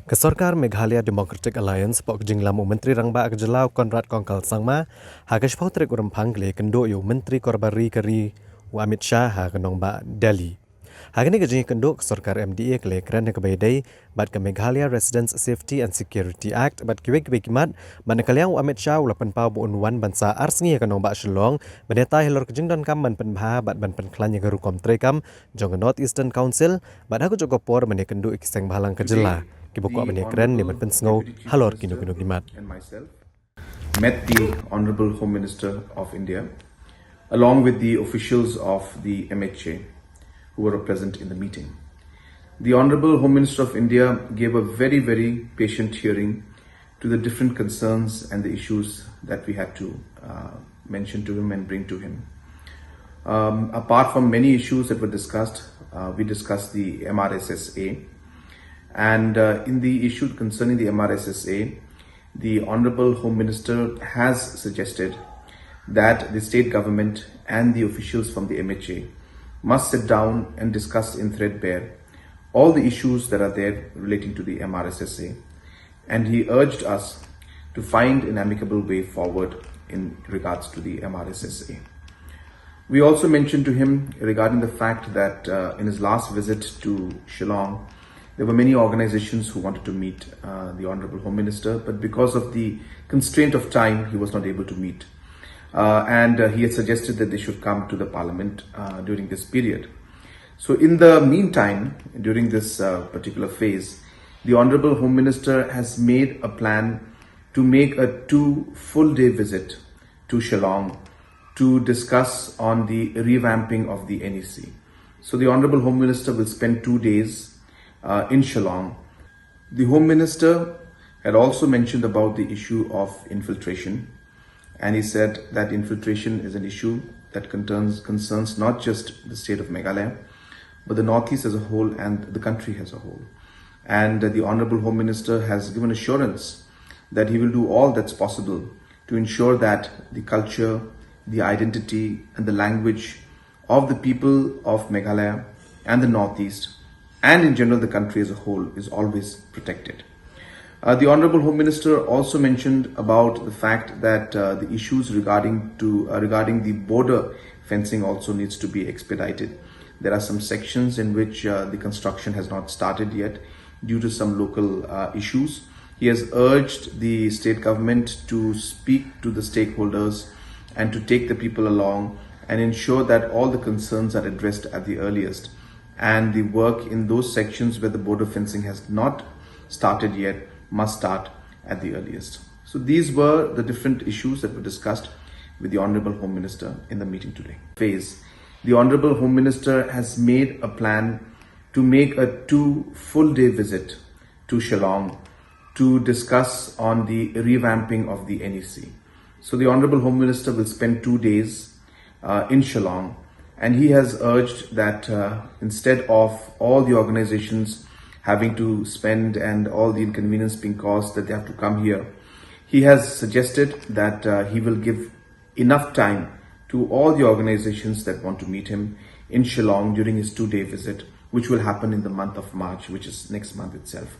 Kesorkar Meghalaya Democratic Alliance pok jinglamu Menteri Rangba Akjelau Conrad Kongkal Sangma hagesh pautrik uram pangle Kynduh yu Menteri Korbari Keri Amit Shah ha kenong ba Delhi. Hagani gejing Kynduh kesorkar MDA kele keren kebaidai bat ke Meghalaya Residents Safety and Security Act bat kiwek kimat manakaliang Amit Shah ulapan pau bu unwan bansa arsngi kenong ba Shillong beneta hilor kejing don kam ban penbha bat ban penklan yang gerukom trekam jong North Eastern Council bat hagu jogopor mene Kynduh ikiseng Bhalang kejela. Kibukok menekren di Pensngo halor Kynduh gimat. And myself met the Honorable Home Minister of India along with the officials of the MHA who were present in the meeting. The Honorable Home Minister of India gave a very patient hearing to the different concerns and the issues that we had to mention to him and bring to him. Apart from many issues that were discussed, we discussed the MRSSA. And in the issue concerning the MRSSA, the Honorable Home Minister has suggested that the state government and the officials from the MHA must sit down and discuss in threadbare all the issues that are there relating to the MRSSA. And he urged us to find an amicable way forward in regards to the MRSSA. We also mentioned to him regarding the fact that in his last visit to Shillong, there were many organizations who wanted to meet the Honorable Home Minister, but because of the constraint of time, he was not able to meet. And he had suggested that they should come to the Parliament during this period. So in the meantime, during this particular phase, the Honorable Home Minister has made a plan to make a 2 full-day visit to Shillong to discuss on the revamping of the NEC. So the Honorable Home Minister will spend 2 days in Shillong. The Home Minister had also mentioned about the issue of infiltration, and he said that infiltration is an issue that concerns not just the state of Meghalaya, but the Northeast as a whole and the country as a whole. And the Honorable Home Minister has given assurance that he will do all that's possible to ensure that the culture, the identity and the language of the people of Meghalaya and the Northeast and in general the country as a whole is always protected. The Honorable Home Minister also mentioned about the fact that the issues regarding the border fencing also needs to be expedited. There are some sections in which the construction has not started yet due to some local issues. He has urged the state government to speak to the stakeholders and to take the people along and ensure that all the concerns are addressed at the earliest. And the work in those sections where the border fencing has not started yet must start at the earliest. So these were the different issues that were discussed with the Honorable Home Minister in the meeting today. The Honorable Home Minister has made a plan to make a 2 full-day visit to Shillong to discuss on the revamping of the NEC. So the Honorable Home Minister will spend 2 days in Shillong. And he has urged that instead of all the organizations having to spend and all the inconvenience being caused that they have to come here, he has suggested that he will give enough time to all the organizations that want to meet him in Shillong during his 2-day visit, which will happen in the month of March, which is next month itself.